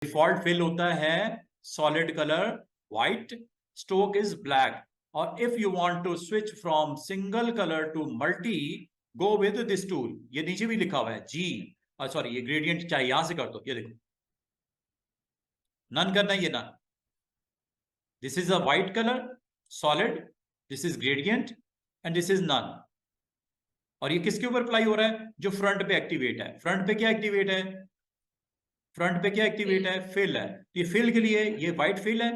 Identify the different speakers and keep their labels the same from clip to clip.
Speaker 1: Default fill होता है solid colour white, stroke is black. और if you want to switch from single colour to multi, go with this tool. ये नीचे भी लिखा हुआ है जी, सॉरी ये ग्रेडियंट चाहिए, यहां से कर दो, ये देखो नन करना है, ये none. This is a white colour solid, this is gradient and this is none. और ये किसके ऊपर अप्लाई हो रहा है? जो फ्रंट पे एक्टिवेट है। फ्रंट पे क्या एक्टिवेट है? फ्रंट पे क्या एक्टिवेट है? फिल है। तो ये फिल के लिए ये व्हाइट फिल है,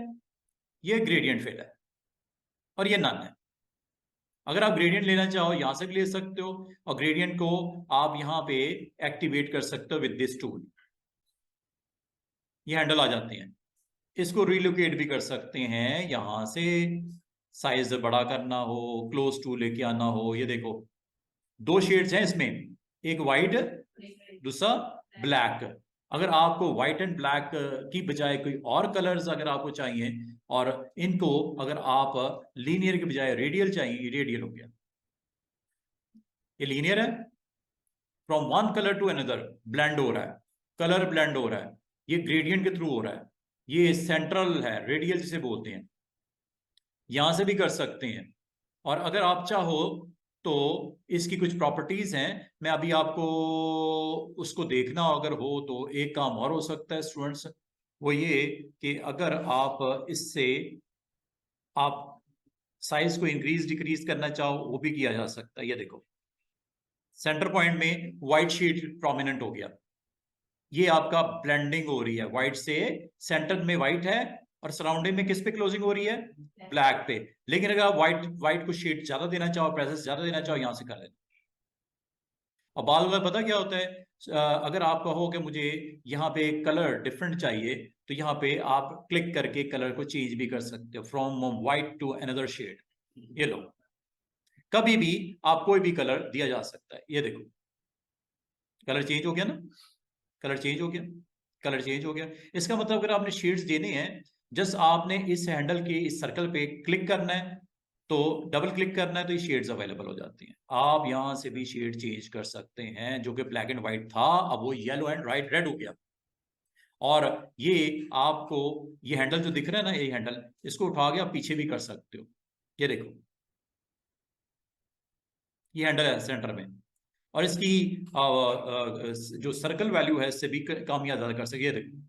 Speaker 1: ये ग्रेडियंट फिल है, और ये नन है। अगर आप ग्रेडियंट लेना चाहो यहां से भी ले सकते हो, और ग्रेडियंट को आप यहां पे एक्टिवेट कर सकते हो विद दिस टूल। ये हैंडल आ जाते हैं। इसको रिलोकेट भी कर सकते हैं यहां से, साइज बड़ा करना हो, क्लोज टू लेके आना हो। ये देखो दो शेड्स हैं इसमें, एक व्हाइट दूसरा ब्लैक। अगर आपको व्हाइट एंड ब्लैक की बजाय कोई और कलर्स अगर आपको चाहिए, और इनको अगर आप लीनियर के बजाय रेडियल चाहिए, ये रेडियल हो गया। ये लीनियर है, from one colour to another blend हो रहा है, कलर ब्लेंड हो रहा है, ये ग्रेडियंट के थ्रू हो रहा है। ये सेंट्रल है, रेडियल जिसे बोलते हैं। यहां से भी कर सकते हैं। और अगर आप चाहो तो इसकी कुछ प्रॉपर्टीज हैं, मैं अभी आपको उसको देखना अगर हो तो एक काम और हो सकता है स्टूडेंट्स, वो ये कि अगर आप इससे आप साइज को इंक्रीज डिक्रीज करना चाहो वो भी किया जा सकता है। ये देखो सेंटर पॉइंट में व्हाइट शीट प्रोमिनेंट हो गया, ये आपका ब्लेंडिंग हो रही है, व्हाइट से सेंटर में व्हाइट है और सराउंडिंग में किस पे क्लोजिंग हो रही है? ब्लैक पे। लेकिन अगर आप व्हाइट को शेड ज्यादा देना चाहो, प्रेजेंस ज्यादा देना चाहो, यहां से कर लेना। और बाल बाल पता क्या होता है, अगर आप कहो कि मुझे यहाँ पे कलर डिफरेंट चाहिए, तो यहाँ पे आप क्लिक करके कलर को चेंज भी कर सकते हो, from white to another shade. ये लो, कभी भी आप कोई भी कलर दिया जा सकता है। ये देखो कलर चेंज हो गया ना, कलर चेंज हो गया, कलर चेंज हो गया। इसका मतलब अगर आपने शेड्स देने हैं, जस्ट आपने इस हैंडल के इस सर्कल पे क्लिक करना है, तो डबल क्लिक करना है, तो ये शेड्स अवेलेबल हो जाती हैं। आप यहां से भी शेड चेंज कर सकते हैं। जो कि ब्लैक एंड व्हाइट था, अब वो येलो एंड राइट रेड हो गया। और ये आपको ये हैंडल जो दिख रहा है ना, ये हैंडल, इसको उठा के आप पीछे भी कर सकते हो। ये देखो ये हैंडल है सेंटर में, और इसकी जो सर्कल वैल्यू है इससे भी कम या ज्यादा कर सकते। ये देखो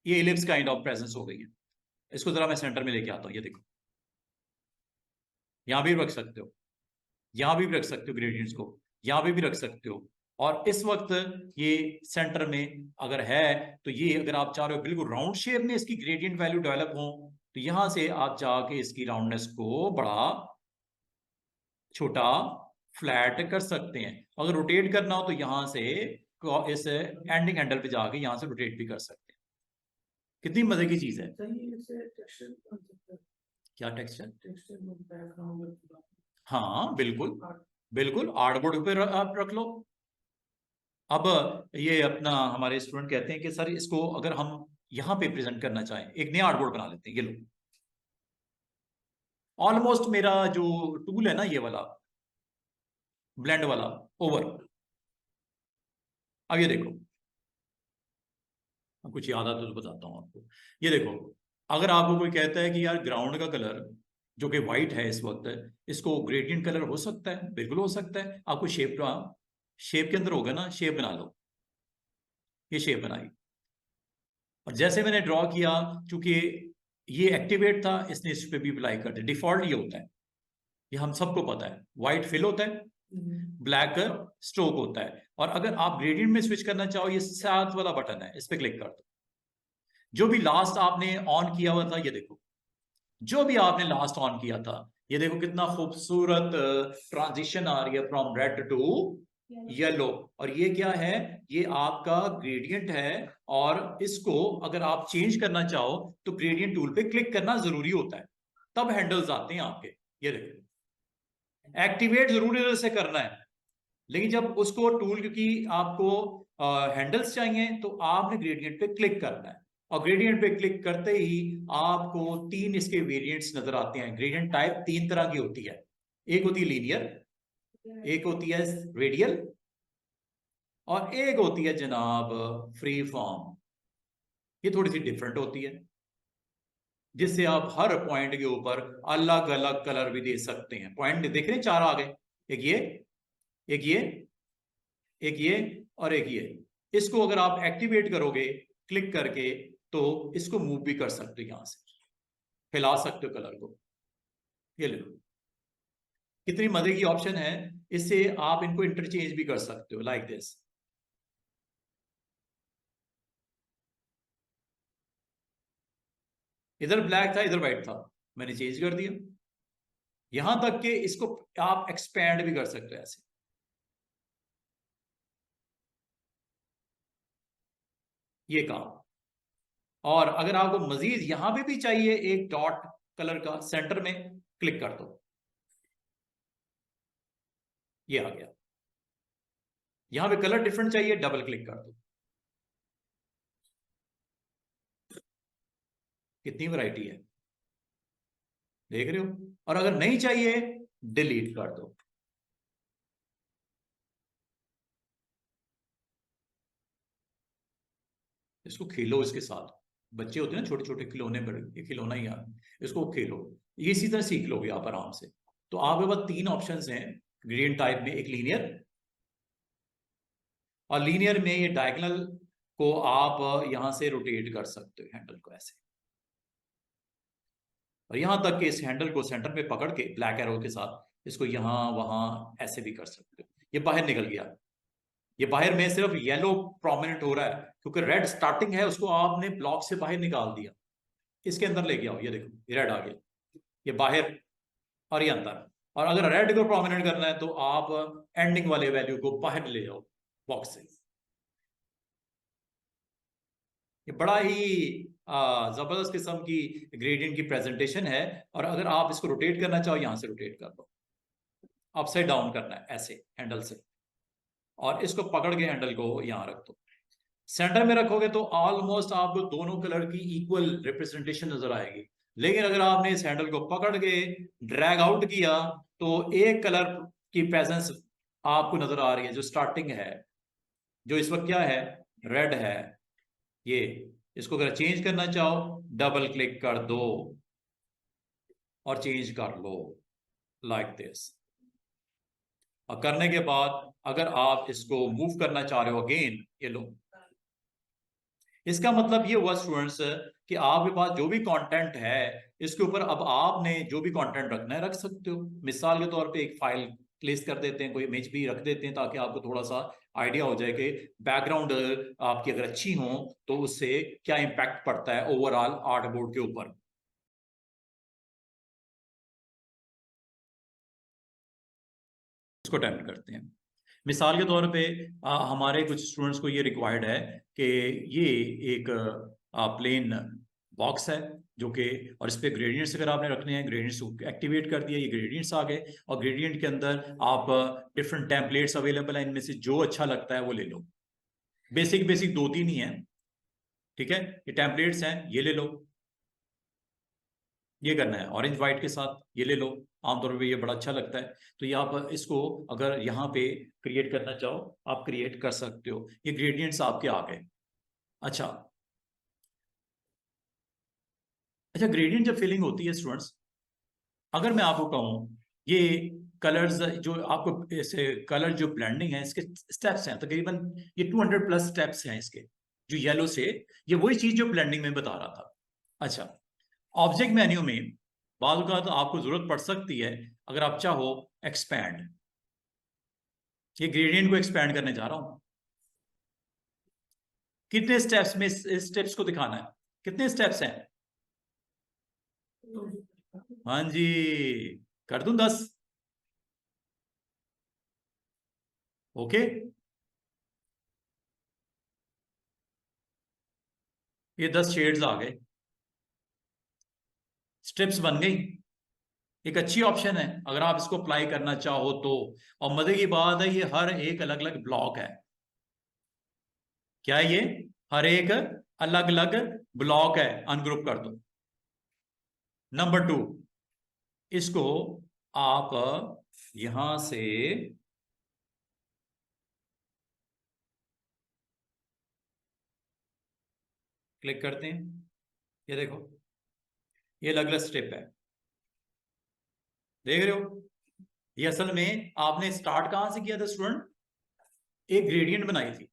Speaker 1: ये इलिप्स काइंड ऑफ प्रेजेंस हो गई है। इसको जरा मैं सेंटर में लेके आता हूं। ये देखो यहां भी रख सकते हो, यहां भी रख सकते हो ग्रेडियंट्स को, यहां भी रख सकते हो। और इस वक्त ये सेंटर में अगर है, तो ये अगर आप चाह रहे हो बिल्कुल राउंड शेप में इसकी ग्रेडियंट वैल्यू डेवलप हो, तो यहां से आप जाके इसकी राउंडनेस को बड़ा छोटा फ्लैट कर सकते हैं। अगर रोटेट करना हो तो यहां से इस एंडिंग हैंडल पे जाके यहां से रोटेट भी कर सकते हैं। कितनी मजे की चीज है। क्या टेक्सचर? हाँ बिल्कुल, बिल्कुल आर्टबोर्ड पे आप रख लो। अब ये अपना हमारे स्टूडेंट कहते हैं कि सर इसको अगर हम यहां पे प्रेजेंट करना चाहें, एक नया आर्टबोर्ड बना लेते हैं। ये लो, ऑलमोस्ट मेरा जो टूल है ना ये वाला ब्लेंड वाला ओवर। अब ये देखो, कुछ याद आता तो बताता हूं आपको। ये देखो, अगर आपको कोई कहता है कि यार ग्राउंड का कलर जो कि व्हाइट है इस वक्त, इसको ग्रेडियंट कलर हो सकता है, बिल्कुल हो सकता है। आपको शेप शेप के अंदर होगा ना, शेप बना लो। ये शेप बनाई, और जैसे मैंने ड्रॉ किया, चूंकि ये एक्टिवेट था, इसने इस पे भी अप्लाई कर दिया। डिफॉल्ट ये होता है, ये हम सबको पता है, व्हाइट फिल होता है, ब्लैक स्ट्रोक होता है। और अगर आप ग्रेडियंट में स्विच करना चाहो, ये साथ वाला बटन है, इस पे क्लिक कर दो। जो भी लास्ट आपने ऑन किया हुआ था, ये देखो जो भी आपने लास्ट ऑन किया था, ये देखो कितना खूबसूरत ट्रांजिशन आ रही है फ्रॉम रेड टू येलो। और ये क्या है? ये आपका ग्रेडियंट है। और इसको अगर आप चेंज करना चाहो तो ग्रेडियंट टूल पे क्लिक करना जरूरी होता है, तब हैंडल्स आते हैं आपके। ये देखो एक्टिवेट जरूर से करना है, लेकिन जब उसको टूल, क्योंकि आपको हैंडल्स चाहिए, तो आपने ग्रेडियंट पे क्लिक करना है। और ग्रेडियंट पे क्लिक करते ही आपको तीन इसके वेरिएंट्स नजर आते हैं। ग्रेडियंट टाइप तीन तरह की होती है, एक होती है लीनियर, एक होती है रेडियल, और एक होती है जनाब फ्री फॉर्म। ये थोड़ी सी डिफरेंट होती है, जिससे आप हर पॉइंट के ऊपर अलग अलग कलर भी दे सकते हैं। पॉइंट देख रहे हैं, 4 आ गए, एक ये, एक ये, एक ये और एक ये। इसको अगर आप एक्टिवेट करोगे क्लिक करके तो इसको मूव भी कर सकते हो, यहां से हिला सकते हो कलर को। ये लो, कितनी मजे की ऑप्शन है। इससे आप इनको इंटरचेंज भी कर सकते हो लाइक दिस। इधर ब्लैक था, इधर व्हाइट था, मैंने चेंज कर दिया। यहां तक कि इसको आप एक्सपेंड भी कर सकते हो ऐसे। ये काम। और अगर आपको मजीद यहां पे भी चाहिए एक डॉट कलर का सेंटर में, क्लिक कर दो, ये आ गया। यहां पे कलर डिफरेंट चाहिए, डबल क्लिक कर दो। कितनी वैरायटी है, देख रहे हो। और अगर नहीं चाहिए डिलीट कर दो। इसको खेलो इसके साथ। बच्चे होते हैं ना छोटे छोटे खिलौने, बड़े ये खिलौना ही यार, इसको खेलो, ये इसी तरह सीख लोगे आप आराम से। तो आपके पास 3 ऑप्शंस हैं ग्रेडियंट टाइप में, एक लीनियर, और लीनियर में ये डायगोनल को आप यहां से रोटेट कर सकते हो हैंडल को ऐसे, और यहां तक कि इस हैंडल को सेंटर में पकड़ के ब्लैक एरो के साथ इसको यहां वहां ऐसे भी कर सकते हो। ये बाहर निकल गया, ये बाहर में सिर्फ येलो प्रोमिनेंट हो रहा है क्योंकि रेड स्टार्टिंग है, उसको आपने ब्लॉक से बाहर निकाल दिया। इसके अंदर लेके आओ, ये देखो ये रेड आ गया, ये बाहर और ये अंदर। और अगर रेड को प्रोमिनेंट करना है तो आप एंडिंग वाले वैल्यू को बाहर ले जाओ बॉक्स से। ये बड़ा ही जबरदस्त किस्म की ग्रेडियंट की प्रेजेंटेशन है। और अगर आप इसको रोटेट करना चाहो, यहां से रोटेट कर दो, अपसाइड डाउन करना है ऐसे हैंडल से, और इसको पकड़ के हैंडल को यहां रख दो। सेंटर में रखोगे तो ऑलमोस्ट आपको दोनों कलर की इक्वल रिप्रेजेंटेशन नजर आएगी। लेकिन अगर आपने इस हैंडल को पकड़ के ड्रैग आउट किया तो एक कलर की प्रेजेंस आपको नजर आ रही है, जो स्टार्टिंग है, जो इस वक्त क्या है, रेड है। ये, इसको अगर चेंज करना चाहो डबल क्लिक कर दो और चेंज कर लो लाइक दिस। और करने के बाद अगर आप इसको मूव करना चाह रहे हो अगेन, ये लो। इसका मतलब ये हुआ स्टूडेंट्स कि आपके पास जो भी कंटेंट है इसके ऊपर अब आपने जो भी कंटेंट रखना है रख सकते हो। मिसाल के तौर पे एक फाइल प्लेस कर देते हैं, कोई इमेज भी रख देते हैं, ताकि आपको थोड़ा सा आइडिया हो जाए कि बैकग्राउंड आपकी अगर अच्छी हो तो उससे क्या इंपैक्ट पड़ता है ओवरऑल आर्ट बोर्ड के ऊपर। इसको अटेम्प्ट करते हैं। मिसाल के तौर पे हमारे कुछ स्टूडेंट्स को ये रिक्वायर्ड है कि ये एक प्लेन बॉक्स है जो कि, और इस पे ग्रेडियंट्स अगर आपने रखने हैं, ग्रेडियंट्स को एक्टिवेट कर दिया, ये ग्रेडियंट्स आ गए। और ग्रेडियंट के अंदर आप डिफरेंट टेम्पलेट्स अवेलेबल हैं, इनमें से जो अच्छा लगता है वो ले लो। बेसिक बेसिक 2-3 ही हैं, ठीक है। ये टेम्पलेट्स हैं, ये ले लो। ये करना है ऑरेंज व्हाइट के साथ, ये ले लो। आमतौर पे ये बड़ा अच्छा लगता है। तो ये आप इसको अगर यहाँ पे क्रिएट करना चाहो आप क्रिएट कर सकते हो। ये ग्रेडियंट्स आपके आ गए। अच्छा, अच्छा, ग्रेडियंट जब फिलिंग होती है स्टूडेंट्स, अगर मैं आपको कहूँ ये कलर्स जो आपको ऐसे कलर जो ब्लेंडिंग है इसके स्टेप्स हैं तकरीबन, ये 200 प्लस स्टेप्स हैं इसके, जो येलो से, ये वही चीज जो ब्लेंडिंग में बता रहा था। अच्छा, ऑब्जेक्ट मेन्यू में बाल का तो आपको जरूरत पड़ सकती है, अगर आप चाहो एक्सपैंड, ये ग्रेडियंट को एक्सपैंड करने जा रहा हूं। कितने स्टेप्स में इस स्टेप्स को दिखाना है, कितने स्टेप्स हैं? हाँ जी, कर दूं 10? ओके, ये 10 शेड्स आ गए, स्टेप्स बन गई। एक अच्छी ऑप्शन है अगर आप इसको अप्लाई करना चाहो तो। और मजे की बात है, ये हर एक अलग अलग ब्लॉक है। क्या है ये? हर एक अलग अलग ब्लॉक है, अनग्रुप कर दो। नंबर 2, इसको आप यहां से क्लिक करते हैं, ये देखो ये अलग अलग स्टेप है, देख रहे हो। ये असल में आपने स्टार्ट कहां से किया था स्टूडेंट, एक ग्रेडियंट बनाई थी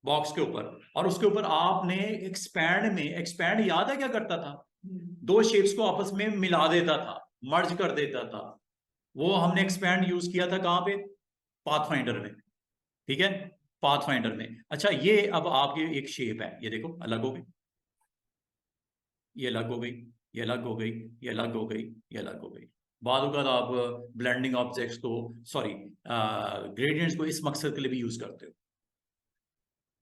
Speaker 1: बॉक्स के ऊपर, और उसके ऊपर आपने एक्सपैंड में, एक्सपैंड याद है क्या करता था, दो शेप्स को आपस में मिला देता था, मर्ज कर देता था। वो हमने एक्सपैंड यूज किया था कहां पे, पाथफाइंडर में, ठीक है, पाथफाइंडर में। अच्छा ये अब आपकी एक शेप है, ये देखो अलग हो गई, ये अलग हो गई, ये अलग हो गई, ये अलग हो गई, ये अलग हो गई। बाद आप ब्लेंडिंग ऑब्जेक्ट्स को, सॉरी ग्रेडियंट्स को इस मकसद के लिए भी यूज करते हो।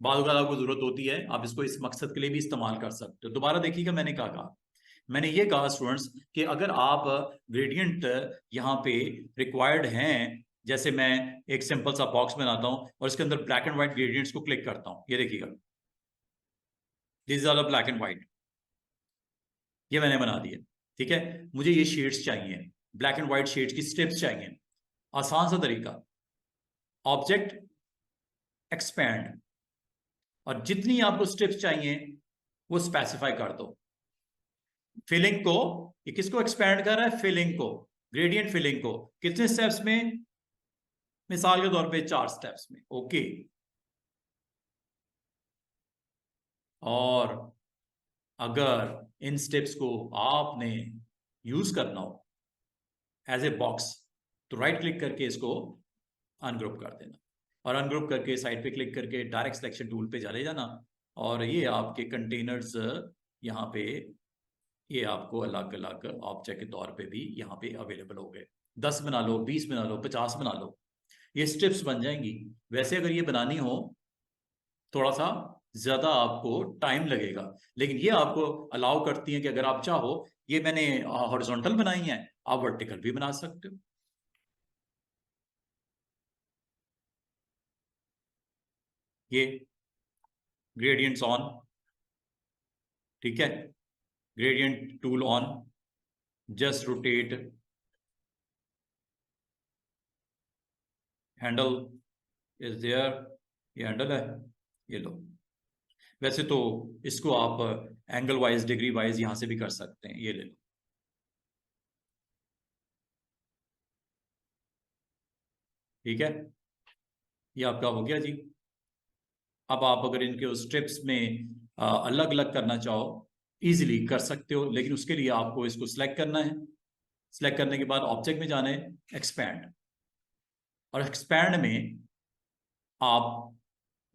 Speaker 1: बाद आपको जरूरत होती है, आप इसको इस मकसद के लिए भी इस्तेमाल कर सकते हो। दोबारा देखिएगा मैंने क्या कहा, मैंने ये कहा स्टूडेंट्स कि अगर आप ग्रेडियंट यहाँ पे रिक्वायर्ड हैं, जैसे मैं एक सिंपल सा बॉक्स बनाता हूं और इसके अंदर ब्लैक एंड व्हाइट ग्रेडियंट्स को क्लिक करता हूं, ये देखिएगा this are the black and white, ये मैंने बना दिया, ठीक है। मुझे ये शेड्स चाहिए, ब्लैक एंड व्हाइट शेड्स की स्टेप्स चाहिए। आसान सा तरीका, ऑब्जेक्ट एक्सपैंड, और जितनी आपको स्टेप्स चाहिए वो स्पेसिफाई कर दो। फिलिंग को, ये किसको एक्सपैंड कर रहा है, फिलिंग को, ग्रेडियंट फिलिंग को, कितने स्टेप्स में, मिसाल के तौर पे 4 स्टेप्स में, ओके। और अगर इन स्टेप्स को आपने यूज करना हो एज ए बॉक्स, तो राइट क्लिक करके इसको अनग्रुप कर देना, और अनग्रुप करके साइड पे क्लिक करके डायरेक्ट सिलेक्शन टूल पे चले जाना, और ये आपके कंटेनर्स यहाँ पे, ये आपको अलग अलग ऑब्जेक्ट के तौर पे भी यहाँ पे अवेलेबल हो गए। 10 बना लो, 20 बना लो, 50 बना लो, ये स्टेप्स बन जाएंगी। वैसे अगर ये बनानी हो थोड़ा सा ज्यादा आपको टाइम लगेगा, लेकिन ये आपको अलाउ करती है कि अगर आप चाहो, ये मैंने हॉरिजॉन्टल बनाई है, आप वर्टिकल भी बना सकते हो। ये ग्रेडियंट्स ऑन, ठीक है, gradient tool on, just rotate handle is there, ये हैंडल है, ये लो। वैसे तो इसको आप एंगल वाइज, डिग्री वाइज यहां से भी कर सकते हैं, ये ले लो, ठीक है, ये आपका हो गया जी। अब आप अगर इनके स्टेप्स में अलग अलग करना चाहो, इजीली कर सकते हो, लेकिन उसके लिए आपको इसको सिलेक्ट करना है। सिलेक्ट करने के बाद ऑब्जेक्ट में जाना है, एक्सपैंड, और एक्सपैंड में आप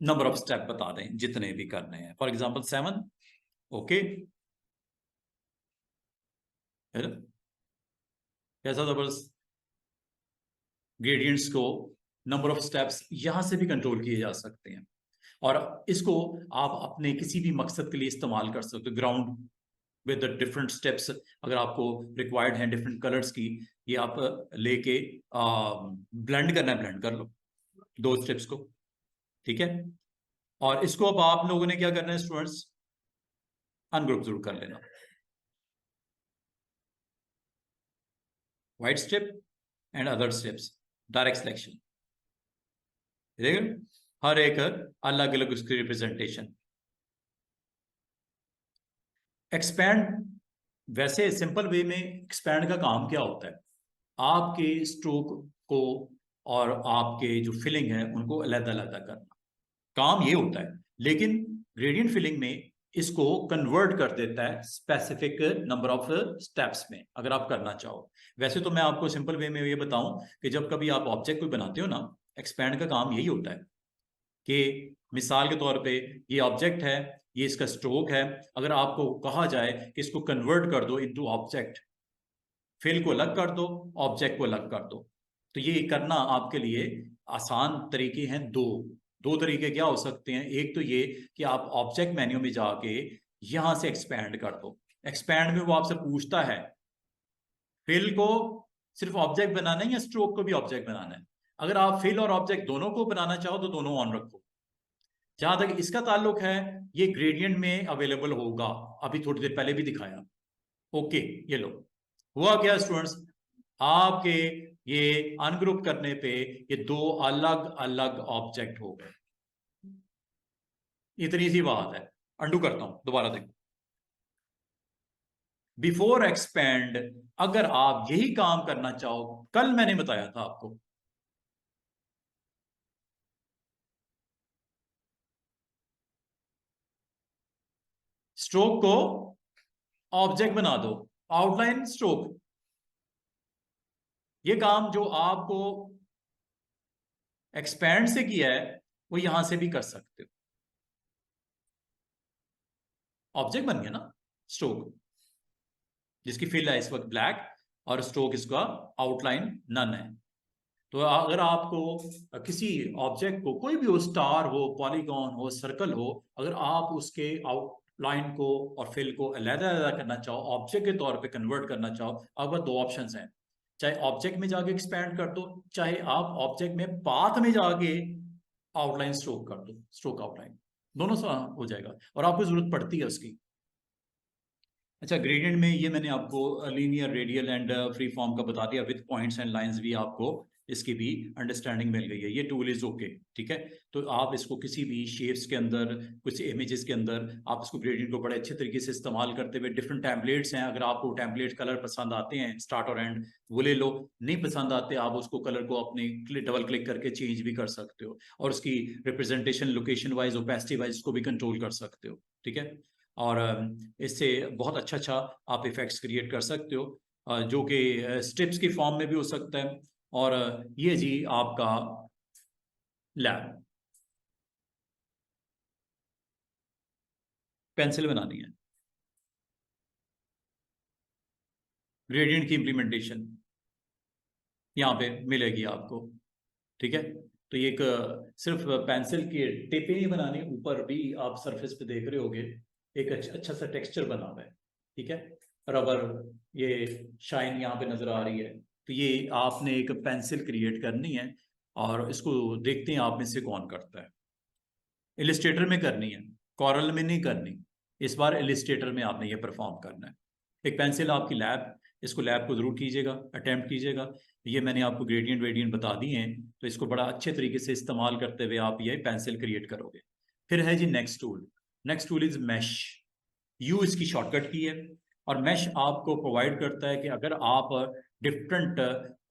Speaker 1: नंबर ऑफ स्टेप बता दें जितने भी करने हैं, फॉर एग्जांपल 7, ओके। कैसा जबरदस्त, ग्रेडियंट्स को नंबर ऑफ स्टेप्स यहां से भी कंट्रोल किए जा सकते हैं, और इसको आप अपने किसी भी मकसद के लिए इस्तेमाल कर सकते हो। ग्राउंड विद डिफरेंट स्टेप्स अगर आपको रिक्वायर्ड हैं, डिफरेंट कलर्स की, ये आप लेके ब्लेंड करना है, ब्लेंड कर लो 2 स्टेप्स को, ठीक है। और इसको अब आप लोगों ने क्या करना है स्टूडेंट्स, अनग्रुप जरूर कर लेना, white step and other steps, direct selection, हर एक अलग अलग उसकी रिप्रेजेंटेशन। एक्सपैंड, वैसे सिंपल वे में एक्सपैंड का काम क्या होता है, आपके स्ट्रोक को और आपके जो फिलिंग है उनको अलग अलग करना, काम ये होता है। लेकिन ग्रेडियंट फिलिंग में इसको कन्वर्ट कर देता है स्पेसिफिक नंबर ऑफ स्टेप्स में, अगर आप करना चाहो। वैसे तो मैं आपको सिंपल वे में ये बताऊं कि जब कभी आप ऑब्जेक्ट को बनाते हो ना, एक्सपैंड का काम यही होता है कि मिसाल के तौर पे ये ऑब्जेक्ट है, ये इसका स्ट्रोक है, अगर आपको कहा जाए कि इसको कन्वर्ट कर दो इनटू ऑब्जेक्ट, फिल को अलग कर दो, ऑब्जेक्ट को अलग कर दो, तो ये करना आपके लिए आसान तरीके हैं। दो तरीके क्या हो सकते हैं, एक तो ये कि आप ऑब्जेक्ट मेन्यू में जाके यहां से एक्सपैंड कर दो। एक्सपैंड में वो आपसे पूछता है फिल को सिर्फ ऑब्जेक्ट बनाना है या स्ट्रोक को भी ऑब्जेक्ट बनाना है। अगर आप फिल और ऑब्जेक्ट दोनों को बनाना चाहो तो दोनों ऑन रखो। जहां तक इसका ताल्लुक है, ये ग्रेडियंट में अवेलेबल होगा, अभी थोड़ी देर पहले भी दिखाया, ओके। ये लो, हुआ क्या स्टूडेंट्स, आपके ये अनग्रुप करने पे ये 2 अलग अलग ऑब्जेक्ट हो गए, इतनी सी बात है। अंडू करता हूं, दोबारा देखो। बिफोर एक्सपेंड, अगर आप यही काम करना चाहो, कल मैंने बताया था आपको, स्ट्रोक को ऑब्जेक्ट बना दो, आउटलाइन स्ट्रोक। ये काम जो आपको एक्सपेंड से किया है वो यहां से भी कर सकते हो। ऑब्जेक्ट बन गया ना स्ट्रोक, जिसकी फिल है इस वक्त ब्लैक और स्ट्रोक इसका आउटलाइन नन है। तो अगर आपको किसी ऑब्जेक्ट को, कोई भी हो, स्टार हो, पॉलीगॉन हो, सर्कल हो, अगर आप उसके आउटलाइन को और फिल को अलग-अलग करना चाहो, ऑब्जेक्ट के तौर पे कन्वर्ट करना चाहो, अब दो ऑप्शंस हैं। चाहे ऑब्जेक्ट में जाके एक्सपैंड कर दो, चाहे आप ऑब्जेक्ट में पाथ में जाके आउटलाइन स्ट्रोक कर दो, स्ट्रोक आउटलाइन, दोनों से हो जाएगा और आपको जरूरत पड़ती है उसकी। अच्छा, ग्रेडियंट में ये मैंने आपको linear, radial and free form का बता दिया, विद पॉइंट्स एंड लाइंस भी आपको इसकी भी अंडरस्टैंडिंग मिल गई है। ये टूल इज ओके, ठीक है। तो आप इसको किसी भी शेप्स के अंदर, कुछ इमेजेस के अंदर आप इसको ग्रेडियंट को बड़े अच्छे तरीके से इस्तेमाल करते हुए, डिफरेंट टेम्पलेट्स हैं, अगर आपको टेम्पलेट कलर पसंद आते हैं स्टार्ट और एंड, वो ले लो। नहीं पसंद आते, आप उसको कलर को अपने डबल क्लिक करके चेंज भी कर सकते हो और उसकी representation location wise, opacity wise उसको भी कंट्रोल कर सकते हो, ठीक है। और इससे बहुत अच्छा अच्छा आप इफेक्ट्स क्रिएट कर सकते हो, जो कि स्ट्रिप्स की फॉर्म में भी हो सकता है। और ये जी आपका लैब, पेंसिल बनानी है, ग्रेडियंट की इंप्लीमेंटेशन यहाँ पे मिलेगी आपको, ठीक है। तो ये एक सिर्फ पेंसिल की टिप ही नहीं बनानी, ऊपर भी आप सरफेस पे देख रहे होगे एक अच्छा सा टेक्सचर बना हुआ है, ठीक है। रबर, ये शाइन यहाँ पे नजर आ रही है। तो ये आपने एक पेंसिल क्रिएट करनी है और इसको देखते हैं आप में से कौन करता है। इलिस्ट्रेटर में करनी है, कॉरल में नहीं करनी। इस बार इलिस्ट्रेटर में आपने ये परफॉर्म करना है। एक पेंसिल आपकी लैब, इसको लैब को जरूर कीजिएगा, अटेम्प्ट कीजिएगा। ये मैंने आपको ग्रेडियंट वेडियंट बता दिए हैं, तो इसको बड़ा अच्छे तरीके से इस्तेमाल करते हुए आप ये पेंसिल क्रिएट करोगे। फिर है जी next tool. Next tool is mesh. U इसकी शॉर्टकट की है और मैश आपको प्रोवाइड करता है कि अगर आप डिफरेंट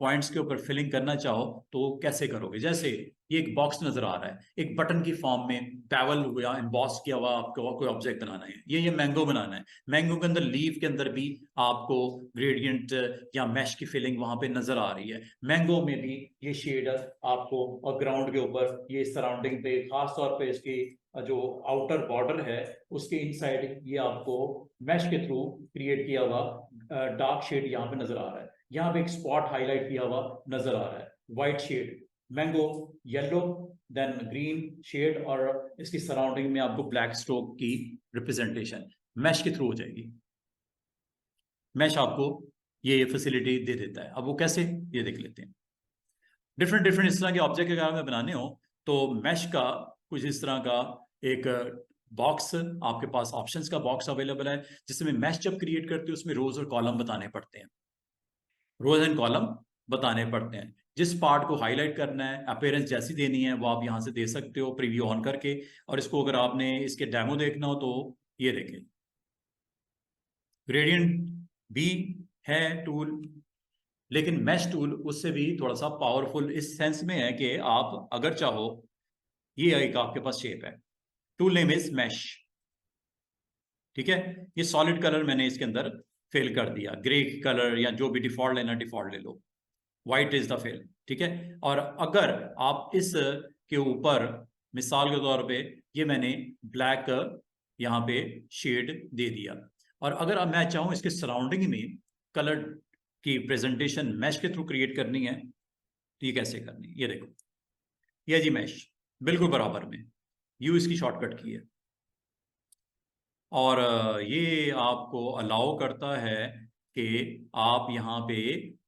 Speaker 1: पॉइंट्स के ऊपर फिलिंग करना चाहो तो कैसे करोगे। जैसे ये एक बॉक्स नजर आ रहा है, एक बटन की फॉर्म में पैवल या एम्बॉस किया हुआ आपको कोई ऑब्जेक्ट बनाना है, ये मैंगो बनाना है। मैंगो के अंदर, लीव के अंदर भी आपको ग्रेडियंट या मैश की फिलिंग वहां पे नजर आ रही है। मैंगो में भी ये शेड आपको, और ग्राउंड के ऊपर ये सराउंडिंग पे, खास तौर पे इसकी जो आउटर बॉर्डर है उसके इनसाइड ये आपको मैश के थ्रू क्रिएट किया हुआ डार्क शेड यहाँ पे नजर आ रहा है। यहाँ पे एक स्पॉट हाईलाइट किया हुआ नजर आ रहा है, white shade, mango yellow, then green shade, और इसकी सराउंडिंग में आपको ब्लैक स्ट्रोक की रिप्रेजेंटेशन मैश के थ्रू हो जाएगी। मैश आपको ये फैसिलिटी दे देता है। अब वो कैसे, ये देख लेते हैं। डिफरेंट डिफरेंट इस तरह के ऑब्जेक्ट अगर हमें बनाने हो तो मैश का कुछ इस तरह का एक बॉक्स आपके पास, ऑप्शंस का बॉक्स अवेलेबल है, जिसमें मैश जब क्रिएट करते हो उसमें रोज और कॉलम बताने पड़ते हैं, रोज एंड कॉलम बताने पड़ते हैं। जिस पार्ट को हाईलाइट करना है, अपीयरेंस जैसी देनी है, वो आप यहां से दे सकते हो प्रीव्यू ऑन करके। और इसको अगर आपने इसके डेमो देखना हो तो ये देखें, ग्रेडियंट भी है टूल, लेकिन मैश टूल उससे भी थोड़ा सा पावरफुल इस सेंस में है कि आप अगर चाहो, ये एक आपके पास शेप है, टूल नेम इज मैश, ठीक है। ये सॉलिड कलर मैंने इसके अंदर फिल कर दिया, ग्रे कलर या जो भी डिफॉल्ट लेना डिफॉल्ट ले लो, व्हाइट इज द फिल, ठीक है। और अगर आप इस के ऊपर, मिसाल के तौर पे ये मैंने ब्लैक यहाँ पे शेड दे दिया, और अगर अब मैं चाहूँ इसके सराउंडिंग में कलर की प्रेजेंटेशन मैश के थ्रू क्रिएट करनी है तो ये कैसे करनी है, ये देखो, ये जी मैश बिल्कुल बराबर में, यू इसकी शॉर्टकट की है। और ये आपको अलाउ करता है कि आप यहाँ पे,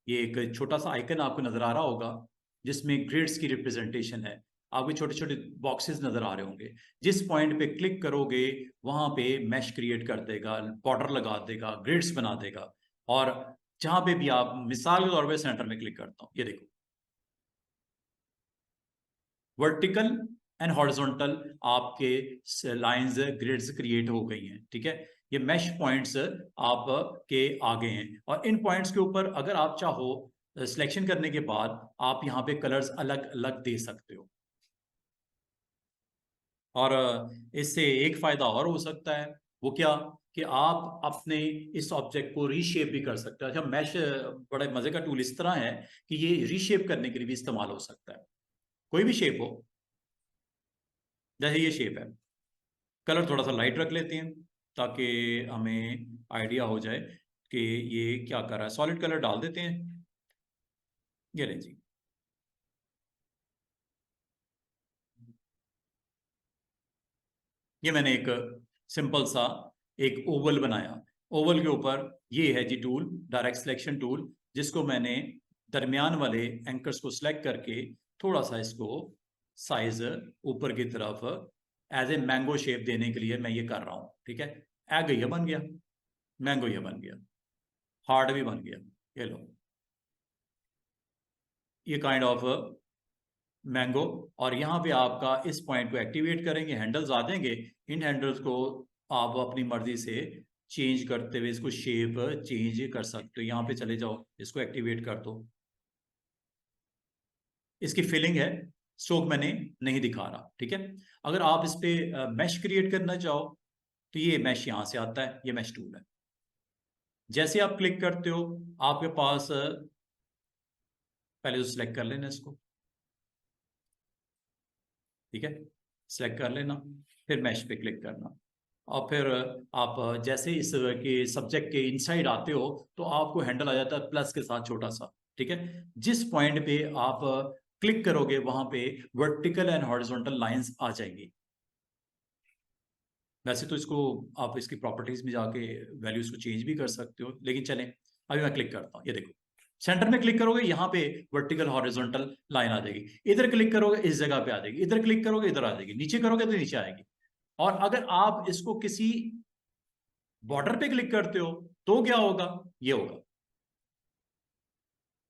Speaker 1: ये एक छोटा सा आइकन आपको नजर आ रहा होगा जिसमें ग्रिड्स की रिप्रेजेंटेशन है, आपके छोटे छोटे बॉक्सेस नजर आ रहे होंगे। जिस पॉइंट पे क्लिक करोगे वहां पे मैश क्रिएट कर देगा, बॉर्डर लगा देगा, ग्रिड्स बना देगा। और जहां पे भी आप, मिसाल के तौर पे सेंटर में क्लिक करता हूँ, ये देखो, वर्टिकल एंड हॉरिजॉन्टल आपके लाइंस ग्रिड्स क्रिएट हो गई हैं, ठीक है। ये मैश पॉइंट्स आपके आगे हैं, और इन पॉइंट्स के ऊपर अगर आप चाहो सिलेक्शन करने के बाद आप यहाँ पे कलर्स अलग अलग दे सकते हो। और इससे एक फायदा और हो सकता है, वो क्या, कि आप अपने इस ऑब्जेक्ट को रीशेप भी कर सकते हो। अच्छा, मैश बड़े मजे का टूल इस तरह है कि ये रीशेप करने के लिए भी इस्तेमाल हो सकता है। कोई भी शेप हो, जैसे ये शेप है, कलर थोड़ा सा लाइट रख लेते हैं ताकि हमें आइडिया हो जाए कि ये क्या कर रहा है। सॉलिड कलर डाल देते हैं, ये ले जी। ये मैंने एक सिंपल सा एक ओवल बनाया। ओवल के ऊपर ये है जी टूल, डायरेक्ट सिलेक्शन टूल, जिसको मैंने दरमियान वाले एंकर्स को सिलेक्ट करके थोड़ा सा इसको साइज ऊपर की तरफ एज ए मैंगो शेप देने के लिए मैं ये कर रहा हूँ, ठीक है। एग ये बन गया, मैंगो ये बन गया, हार्ट भी बन गया, ये लो, ये काइंड ऑफ मैंगो। और यहाँ पे आपका इस पॉइंट को एक्टिवेट करेंगे, हैंडल्स आ जाएंगे। इन हैंडल्स को आप अपनी मर्जी से चेंज करते हुए इसको शेप चेंज कर सकते हो। यहाँ पे चले जाओ, इसको एक्टिवेट कर दो। इसकी फिलिंग है, स्ट्रोक मैंने नहीं दिखा रहा, ठीक है। अगर आप इस पे मैश क्रिएट करना चाहो तो ये मैश यहाँ से आता है, ये मैश टूल है। जैसे आप क्लिक करते हो आपके पास पहले तो सिलेक्ट कर लेना इसको, ठीक है, सिलेक्ट कर लेना, फिर मैश पे क्लिक करना, और फिर आप जैसे इस के सब्जेक्ट के इनसाइड आते हो तो आपको हैंडल आ जाता है प्लस के साथ छोटा सा, ठीक है। जिस पॉइंट पे आप क्लिक करोगे वहां पे वर्टिकल एंड हॉरिजॉन्टल लाइंस आ जाएंगी। वैसे तो इसको आप इसकी प्रॉपर्टीज में जाके वैल्यूज को चेंज भी कर सकते हो, लेकिन चलें अभी मैं क्लिक करता हूँ। ये देखो, सेंटर में क्लिक करोगे यहाँ पे वर्टिकल हॉरिजॉन्टल लाइन आ जाएगी, इधर क्लिक करोगे इस जगह पे आ जाएगी, इधर क्लिक करोगे इधर आ जाएगी, नीचे करोगे तो नीचे आएगी। और अगर आप इसको किसी बॉर्डर पे क्लिक करते हो तो क्या होगा, ये होगा।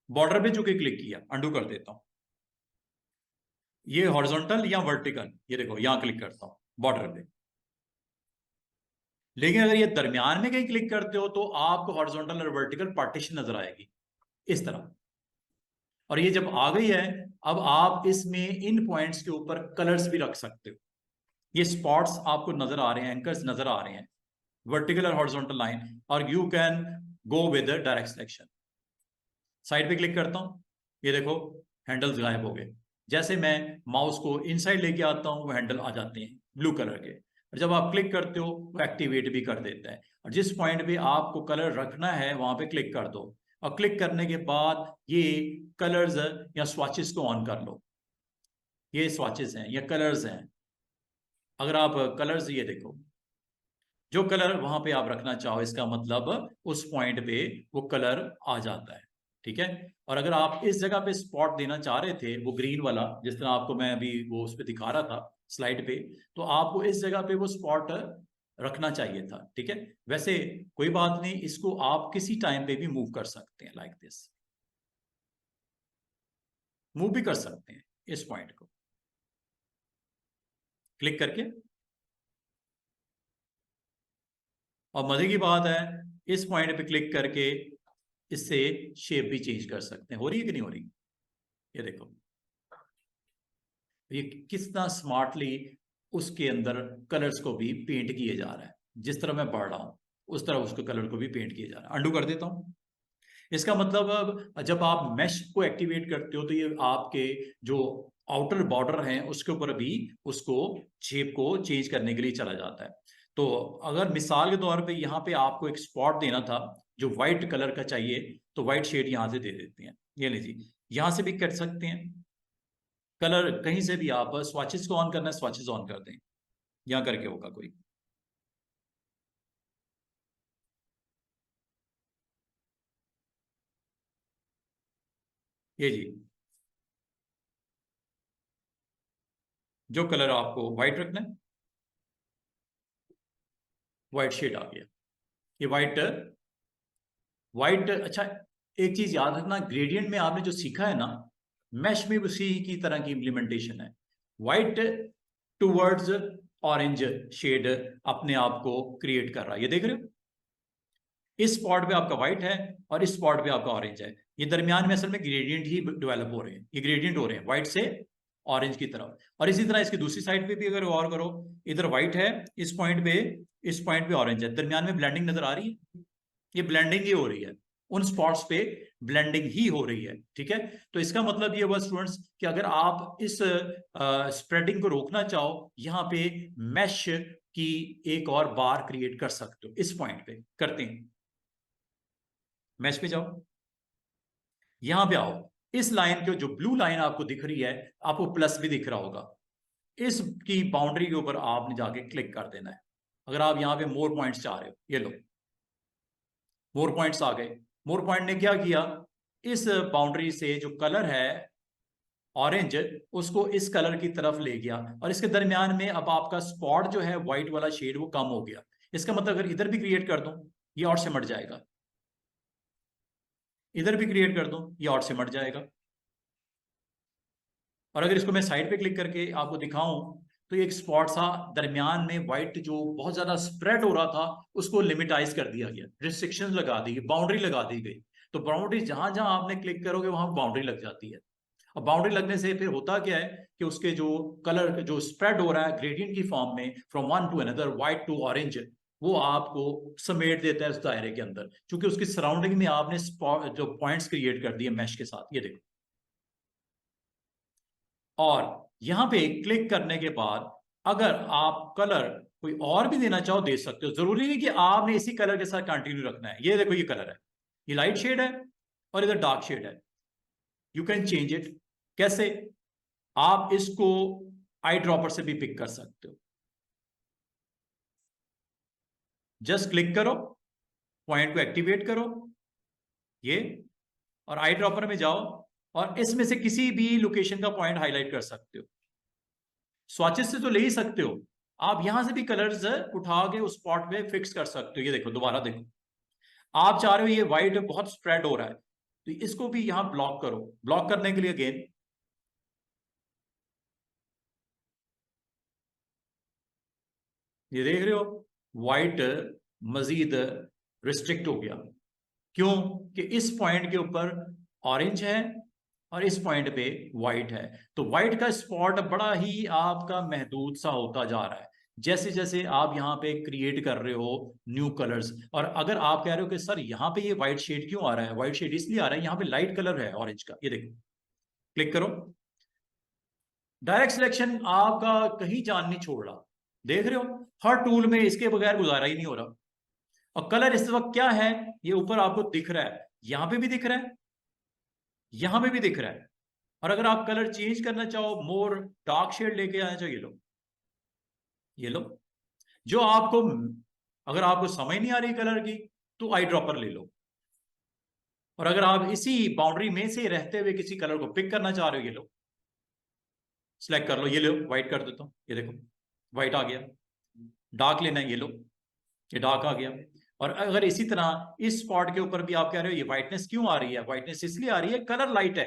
Speaker 1: बॉर्डर पे चूंकि क्लिक किया, अंडू कर देता हूं, ये हॉरिजॉन्टल या वर्टिकल, ये देखो यहां क्लिक करता हूं बॉर्डर पे। लेकिन अगर ये दरमियान में कहीं क्लिक करते हो तो आपको हॉरिजॉन्टल और वर्टिकल पार्टीशन नजर आएगी इस तरह। और ये जब आ गई है, अब आप इसमें इन पॉइंट्स के ऊपर कलर्स भी रख सकते हो। ये स्पॉट्स आपको नजर आ रहे हैं, एंकर्स नजर आ रहे हैं, वर्टिकल और हॉरिजॉन्टल लाइन, और you can go with direct selection. Side पे क्लिक करता हूं, ये देखो हैंडल्स गायब हो गए। जैसे मैं माउस को इनसाइड लेके आता हूं वो हैंडल आ जाते हैं ब्लू कलर के, और जब आप क्लिक करते हो वो एक्टिवेट भी कर देता है। और जिस पॉइंट पे आपको कलर रखना है वहां पे क्लिक कर दो, और क्लिक करने के बाद ये कलर्स या स्वाचेस को ऑन कर लो। ये स्वाचेस हैं या कलर्स हैं। अगर आप कलर्स, ये देखो, जो कलर वहां पे आप रखना चाहो इसका मतलब उस पॉइंट पे वो कलर आ जाता है, ठीक है। और अगर आप इस जगह पे स्पॉट देना चाह रहे थे, वो ग्रीन वाला जिस तरह आपको मैं अभी वो उस पर दिखा रहा था स्लाइड पे, तो आपको इस जगह पे वो स्पॉट रखना चाहिए था, ठीक है। वैसे कोई बात नहीं, इसको आप किसी टाइम पे भी मूव कर सकते हैं, लाइक दिस मूव भी कर सकते हैं इस पॉइंट को क्लिक करके। और मजे की बात है, इस पॉइंट पे क्लिक करके इससे शेप भी चेंज कर सकते हैं। हो रही है कि नहीं हो रही, ये देखो, ये कितना स्मार्टली उसके अंदर कलर्स को भी पेंट किए जा रहा है। जिस तरह मैं पढ़ रहा हूं उस तरह उसको कलर को भी पेंट किया जा रहा है। अंडू कर देता हूं। इसका मतलब अब जब आप मैश को एक्टिवेट करते हो तो ये आपके जो आउटर बॉर्डर हैं उसके ऊपर भी उसको शेप को चेंज करने के लिए चला जाता है। तो अगर मिसाल के तौर पे यहाँ पे आपको एक स्पॉट देना था जो व्हाइट कलर का चाहिए, तो व्हाइट शेड यहाँ से दे देते हैं, ये लीजिए, यहाँ से भी कर सकते हैं कलर। कहीं से भी आप स्वाचेस को ऑन करना है, स्वाचेस ऑन कर दें, यहाँ करके होगा कोई। ये जी, जो कलर आपको व्हाइट रखना है, व्हाइट शेड आ गया, ये व्हाइट व्हाइट। अच्छा, एक चीज याद रखना, ग्रेडियंट में आपने जो सीखा है ना, मैश में उसी की तरह की इंप्लीमेंटेशन है। व्हाइट टूवर्ड्स ऑरेंज शेड अपने आप को क्रिएट कर रहा है। ये देख रहे हो, इस स्पॉट पे आपका व्हाइट है और इस स्पॉट पे आपका ऑरेंज है। ये दरमियान में असल में ग्रेडियंट ही डेवलप हो रहे हैं, ये ग्रेडियंट हो रहे हैं व्हाइट से ऑरेंज की तरफ। और इसी तरह इसकी दूसरी साइड पे भी अगर गौर करो, इधर व्हाइट है इस पॉइंट पे, इस पॉइंट पे ऑरेंज है, दरमियान में ब्लेंडिंग नजर आ रही है। ये ब्लेंडिंग ही हो रही है, उन स्पॉट्स पे ब्लेंडिंग ही हो रही है। ठीक है, तो इसका मतलब ये हुआ स्टूडेंट्स कि अगर आप इस स्प्रेडिंग को रोकना चाहो, यहाँ पे मैश की एक और बार क्रिएट कर सकते हो। इस पॉइंट पे करते हैं, मैश पे जाओ, यहां पे आओ, इस लाइन के जो ब्लू लाइन आपको दिख रही है, आपको प्लस भी दिख रहा होगा, इसकी बाउंड्री के ऊपर आपने जाके क्लिक कर देना है। अगर आप यहां पे मोर पॉइंट्स चाह रहे हो, ये लो मोर पॉइंट्स आ गए। मोर पॉइंट ने क्या किया, इस बाउंड्री से जो कलर है ऑरेंज, उसको इस कलर की तरफ ले गया, और इसके दरमियान में अब आपका स्पॉट जो है व्हाइट वाला शेड वो कम हो गया। इसका मतलब अगर इधर भी क्रिएट कर दूं, ये और सिमट जाएगा, इधर भी क्रिएट कर दूं, ये और सिमट जाएगा। और अगर इसको मैं साइड पे क्लिक करके आपको दिखाऊं, तो एक स्पॉट सा दरमियान में व्हाइट जो बहुत ज्यादा स्प्रेड हो रहा था, उसको लिमिटाइज कर दिया गया, रिस्ट्रिक्शन लगा दी गई, बाउंड्री लगा दी गई। तो बाउंड्री जहां जहां आपने क्लिक करोगे वहां बाउंड्री लग जाती है। अब बाउंड्री लगने से फिर होता क्या है कि उसके जो कलर जो स्प्रेड हो रहा है ग्रेडियंट की फॉर्म में from one to another, white to orange, वो आपको समेट देता है उस दायरे के अंदर, क्योंकि उसकी सराउंडिंग में आपने जो पॉइंट्स क्रिएट कर दिए मैश के साथ। ये देखो, और यहां पे क्लिक करने के बाद अगर आप कलर कोई और भी देना चाहो दे सकते हो, जरूरी नहीं कि आपने इसी कलर के साथ कंटिन्यू रखना है। ये देखो, ये कलर है, ये लाइट शेड है और इधर डार्क शेड है। You can change it. कैसे? आप इसको आई ड्रॉपर से भी पिक कर सकते हो। जस्ट क्लिक करो, पॉइंट को एक्टिवेट करो, ये, और आई ड्रॉपर में जाओ और इसमें से किसी भी लोकेशन का पॉइंट हाईलाइट कर सकते हो। स्वॉचेस से तो ले ही सकते हो, आप यहां से भी कलर्स उठा के उस स्पॉट पे फिक्स कर सकते हो। ये देखो, दोबारा देखो, आप चाह रहे हो ये व्हाइट बहुत स्प्रेड हो रहा है, तो इसको भी यहां ब्लॉक करो। ब्लॉक करने के लिए अगेन ये देख रहे हो, व्हाइट मजीद रिस्ट्रिक्ट हो गया। क्यों? कि इस पॉइंट के ऊपर ऑरेंज है और इस पॉइंट पे व्हाइट है, तो व्हाइट का स्पॉट बड़ा ही आपका महदूद सा होता जा रहा है जैसे जैसे आप यहाँ पे क्रिएट कर रहे हो न्यू कलर्स। और अगर आप कह रहे हो कि सर यहाँ पे ये व्हाइट शेड क्यों आ रहा है, व्हाइट शेड इसलिए आ रहा है यहाँ पे लाइट कलर है ऑरेंज का। ये देखो, क्लिक करो, डायरेक्ट सिलेक्शन आपका कहीं जान नहीं छोड़ रहा। देख रहे हो, हर टूल में इसके बगैर गुजारा ही नहीं हो रहा। और कलर इस वक्त क्या है, ये ऊपर आपको दिख रहा है, यहां पे भी दिख रहा है, यहां पे भी दिख रहा है। और अगर आप कलर चेंज करना चाहो, मोर डार्क शेड लेके आना चाहो, ये लो, ये लो। जो आपको, अगर आपको समझ नहीं आ रही कलर की, तो आई ड्रॉपर ले लो। और अगर आप इसी बाउंड्री में से रहते हुए किसी कलर को पिक करना चाह रहे हो, ये लो, सिलेक्ट कर लो, ये लो, व्हाइट कर देता हूं, ये देखो व्हाइट आ गया। डार्क लेना है, ये लो, ये डार्क आ गया। और अगर इसी तरह इस स्पॉट के ऊपर भी आप कह रहे हो ये व्हाइटनेस क्यों आ रही है, व्हाइटनेस इसलिए आ रही है कलर लाइट है,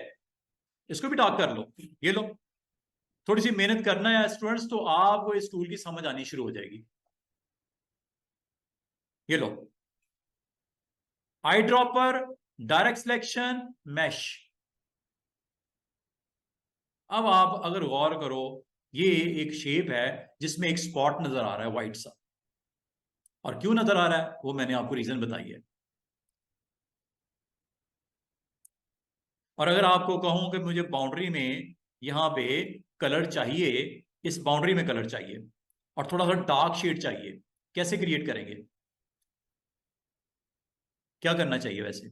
Speaker 1: इसको भी डार्क कर लो, ये लो। थोड़ी सी मेहनत करना है स्टूडेंट्स, तो आपको इस टूल की समझ आनी शुरू हो जाएगी। ये लो, eye dropper, direct selection, mesh. अब आप अगर गौर करो, ये एक शेप है जिसमें एक स्पॉट नजर आ रहा है व्हाइट सा, और क्यों नजर आ रहा है वो मैंने आपको रीजन बताई है। और अगर आपको कहूं कि मुझे बाउंड्री में यहां पे कलर चाहिए, इस बाउंड्री में कलर चाहिए और थोड़ा सा डार्क शेड चाहिए, कैसे क्रिएट करेंगे? क्या करना चाहिए वैसे?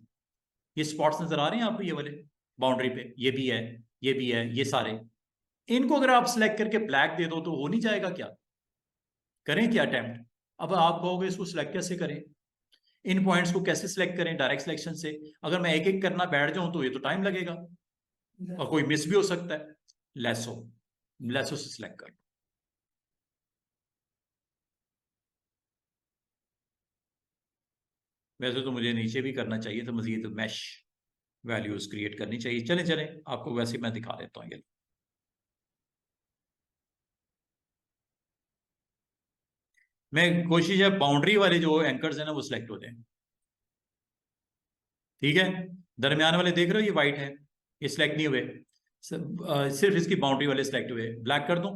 Speaker 1: ये स्पॉट्स नजर आ रहे हैं आपको, ये वाले बाउंड्री पे, ये भी है, ये भी है, ये सारे, इनको अगर आप सिलेक्ट करके ब्लैक दे दो तो हो नहीं जाएगा क्या? करें क्या अटेम्प्ट? अब आप कहोगे इसको सिलेक्ट कैसे करें, इन पॉइंट्स को कैसे सिलेक्ट करें डायरेक्ट सिलेक्शन से? अगर मैं एक एक करना बैठ जाऊं तो ये तो टाइम लगेगा और कोई मिस भी हो सकता है। लेसो, लेसो से सिलेक्ट कर। वैसे तो मुझे नीचे भी करना चाहिए, तो मजीद मैश वैल्यूज क्रिएट करनी चाहिए। चले चले, आपको वैसे मैं दिखा देता हूँ। ये मैं कोशिश है बाउंड्री वाले जो एंकर्स है ना वो सिलेक्ट हो जाए। ठीक है, दरमियान वाले देख रहे हो ये वाइट है, ये सिलेक्ट नहीं हुए, सिर्फ इसकी बाउंड्री वाले सिलेक्ट हुए। ब्लैक कर दूं?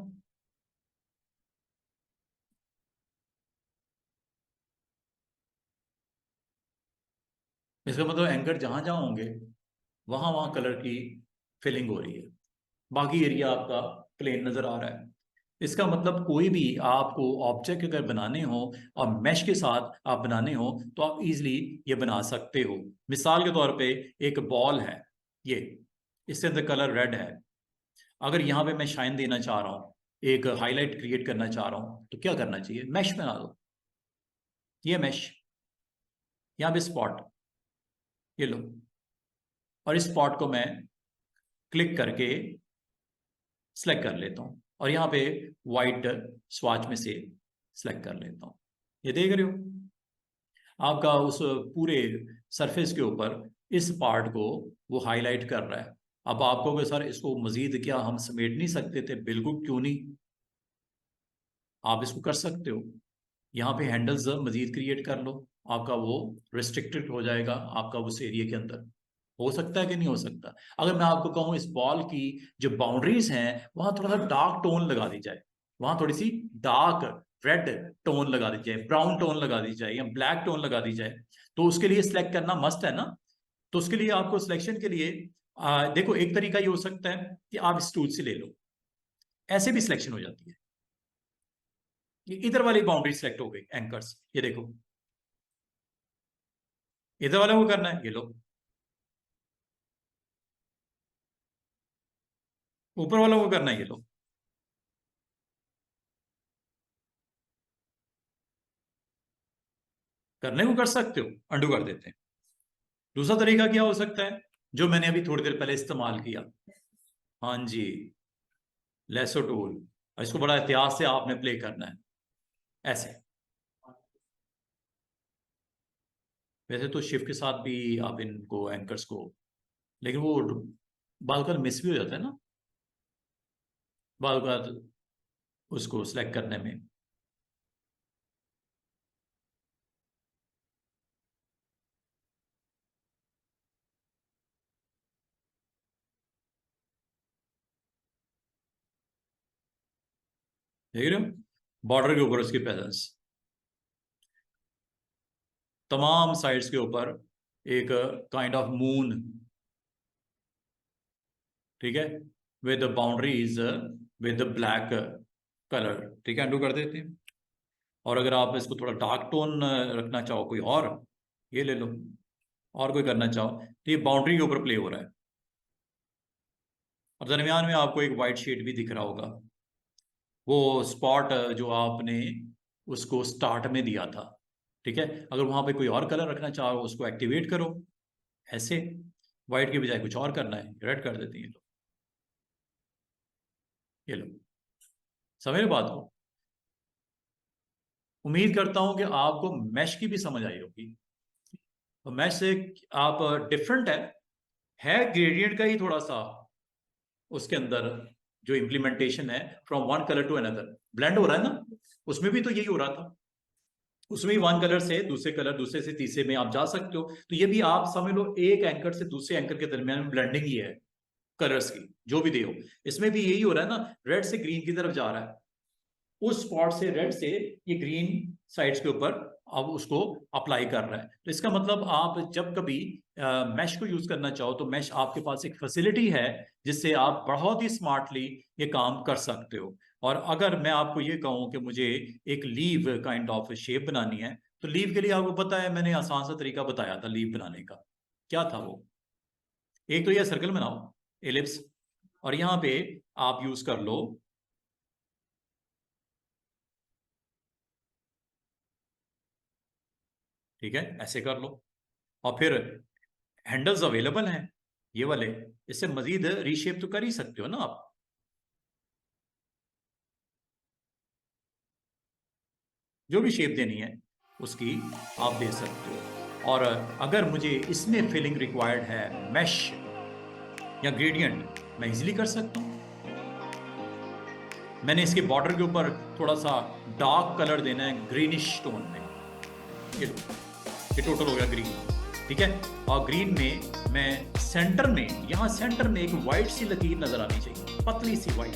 Speaker 1: इसका मतलब एंकर जहां जहां होंगे वहां वहां कलर की फिलिंग हो रही है, बाकी एरिया आपका प्लेन नजर आ रहा है। इसका मतलब कोई भी आपको ऑब्जेक्ट अगर बनाने हो और मैश के साथ आप बनाने हो तो आप इजीली ये बना सकते हो। मिसाल के तौर पे एक बॉल है ये, इसके अंदर कलर रेड है, अगर यहाँ पे मैं शाइन देना चाह रहा हूँ, एक हाईलाइट क्रिएट करना चाह रहा हूँ, तो क्या करना चाहिए? मैश बना दो। ये मैश, यहाँ पे स्पॉट, ये लो, और इस स्पॉट को मैं क्लिक करके सिलेक्ट कर लेता हूँ और यहाँ पे वाइट स्वाच में से सिलेक्ट कर लेता हूँ। ये देख रहे हो आपका उस पूरे सरफेस के ऊपर इस पार्ट को वो हाईलाइट कर रहा है। अब आपको कि सर इसको मजीद क्या हम समेट नहीं सकते थे? बिल्कुल, क्यों नहीं, आप इसको कर सकते हो। यहाँ पे हैंडल्स मजीद क्रिएट कर लो, आपका वो रिस्ट्रिक्टेड हो जाएगा आपका उस एरिया के अंदर। हो सकता है कि नहीं हो सकता? अगर मैं आपको कहूँ इस बॉल की जो बाउंड्रीज हैं वहां थोड़ा सा डार्क टोन लगा दी जाए, वहां थोड़ी सी डार्क रेड टोन लगा दी जाए, ब्राउन टोन लगा दी जाए या ब्लैक टोन लगा दी जाए, तो उसके लिए सिलेक्ट करना मस्ट है ना। तो उसके लिए आपको सिलेक्शन के लिए देखो एक तरीका ये हो सकता है कि आप इस टूल से ले लो, ऐसे भी सिलेक्शन हो जाती है। ये इधर वाली बाउंड्री सेलेक्ट हो गई एंकर्स, ये देखो, इधर वाले को करना है, ये लो, ऊपर वालों को करना है, ये लो। करने को कर सकते हो, अंडू कर देते हैं। दूसरा तरीका क्या हो सकता है, जो मैंने अभी थोड़ी देर पहले इस्तेमाल किया, हाँ जी, लेसो टूल, और इसको बड़ा एहतियात से आपने प्ले करना है ऐसे। वैसे तो शिफ्ट के साथ भी आप इनको एंकर्स को, लेकिन वो बाल का मिस भी हो जाता है ना, बाल का उसको सिलेक्ट करने में। देख रहे हो बॉर्डर के ऊपर उसकी प्रेजेंस, तमाम साइड्स के ऊपर एक काइंड ऑफ मून, ठीक है, with boundaries with black colour. ठीक है, अंडू कर देते हैं। और अगर आप इसको थोड़ा डार्क टोन रखना चाहो कोई और, ये ले लो, और कोई करना चाहो तो ये बाउंड्री के ऊपर प्ले हो रहा है। और दरमियान में आपको एक वाइट शेड भी दिख रहा होगा, वो स्पॉट जो आपने उसको स्टार्ट में दिया था। ठीक है, अगर वहां पे कोई और कलर रखना चाहो उसको एक्टिवेट करो ऐसे, व्हाइट के बजाय कुछ और करना है, रेड कर देते हैं, ये लो, ये लो, समझ रहे बात को? उम्मीद करता हूं कि आपको मैश की भी समझ आई होगी। तो मैश से आप डिफरेंट है ग्रेडियंट का ही थोड़ा सा उसके अंदर, जो इम्प्लीमेंटेशन है from one colour to another, blend हो रहा है ना, उसमें भी तो यही हो रहा था। उसमें ही वन कलर से दूसरे कलर, दूसरे से तीसरे में आप जा सकते हो। तो ये भी आप समझ लो एक एंकर से दूसरे एंकर के दरमियान में ब्लेंडिंग ही है कलर्स की, जो भी दे हो। इसमें भी यही हो रहा है ना, रेड से ग्रीन की तरफ जा रहा है, उस स्पॉट से रेड से ये ग्रीन साइड्स के ऊपर अब उसको अप्लाई कर रहा है। तो इसका मतलब आप जब कभी मैश को यूज करना चाहो तो मैश आपके पास एक फैसिलिटी है जिससे आप बहुत ही स्मार्टली ये काम कर सकते हो। और अगर मैं आपको ये कहूँ कि मुझे एक लीव काइंड ऑफ शेप बनानी है, तो लीव के लिए आपको पता है मैंने आसान सा तरीका बताया था लीव बनाने का, क्या था वो? एक तो ये सर्कल बनाओ, एलिप्स, और यहाँ पे आप यूज कर लो, ठीक है, ऐसे कर लो। और फिर हैंडल्स अवेलेबल हैं ये वाले, इससे मजीद रीशेप तो कर ही सकते हो ना आप। जो भी शेप देनी है उसकी आप दे सकते हो। और अगर मुझे इसमें फिलिंग रिक्वायर्ड है मैश या ग्रेडियंट, मैं इजीली कर सकता हूँ। मैंने इसके बॉर्डर के ऊपर थोड़ा सा डार्क कलर देना है ग्रीनिश टोन में। ये टोटल हो गया ग्रीन, ठीक है। और ग्रीन में मैं सेंटर में, यहाँ सेंटर में एक वाइट सी लकीर नजर आनी चाहिए, पतली सी वाइट,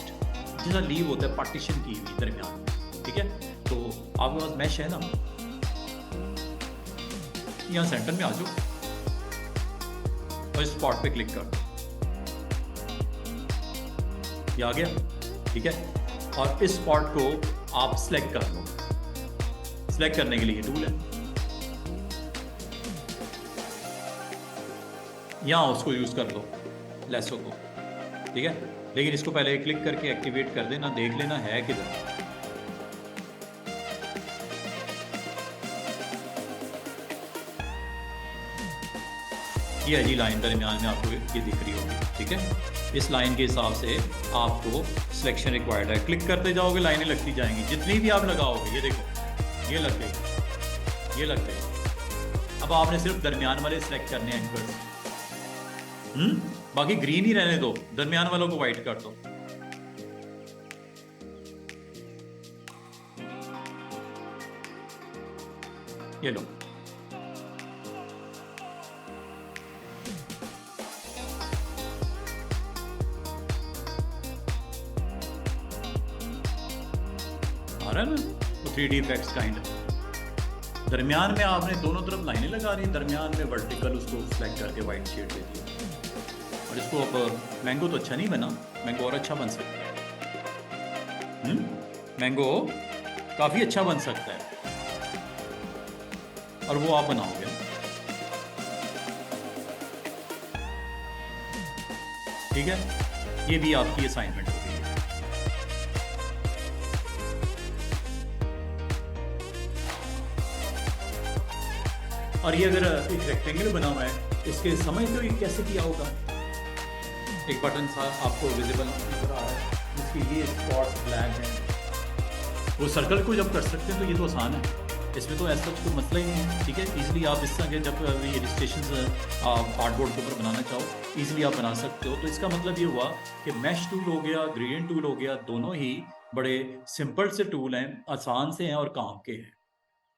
Speaker 1: जैसा लीव होता है पार्टीशन की हुई दरमियान, ठीक है। तो आपके पास मैश है ना, यहाँ सेंटर में आ जाओ और इस स्पॉट पे क्लिक कर दो, ये आ गया, ठीक है। और इस स्पॉट को आप सिलेक्ट कर लो। सिलेक्ट करने के लिए ये टूल है, यहाँ उसको यूज कर लो, लेसो को, ठीक है। लेकिन इसको पहले क्लिक करके एक्टिवेट कर देना, देख लेना है किधर। ये है जी लाइन दरमियान में आपको ये दिख रही होगी, ठीक है। इस लाइन के हिसाब से आपको सिलेक्शन रिक्वायर्ड है। क्लिक करते जाओगे लाइनें लगती जाएंगी, जितनी भी आप लगाओगे, ये देखो ये लग गई, ये लग गई। अब आपने सिर्फ दरमियान वाले सिलेक्ट करने हैं एंकर्स, बाकी ग्रीन ही रहने दो, दरमियान वालों को व्हाइट कर दो। ये लो, आ रहा है ना, तो 3D इफेक्ट्स काइंड। दरमियान में आपने दोनों तरफ लाइनें लगा रही हैं, दरमियान में वर्टिकल उसको सिलेक्ट करके वाइट शेड दे दी। और इसको अब मैंगो तो अच्छा नहीं बना, मैंगो और अच्छा बन सकता है। मैंगो काफ़ी अच्छा बन सकता है, और वो आप बनाओगे। ठीक है, ये भी आपकी असाइनमेंट होगी। और ये अगर एक रेक्टेंगल बना हुआ है, इसके समझते हो ये कैसे किया होगा। एक बटन सा आपको विजिबल नजर आ रहा है, जिसके ये स्पॉट्स ब्लैक हैं। वो सर्कल को जब कर सकते हैं तो ये तो आसान है, इसमें तो ऐसा कोई मसला ही नहीं है। ठीक है, इसलिए आप इस तरह के जब ये इलस्ट्रेशन कार्डबोर्ड के ऊपर बनाना चाहो, ईजिली आप बना सकते हो। तो इसका मतलब ये हुआ कि मैश टूल हो गया, ग्रेडियंट टूल हो गया, दोनों ही बड़े सिंपल से टूल हैं, आसान से हैं और काम के हैं।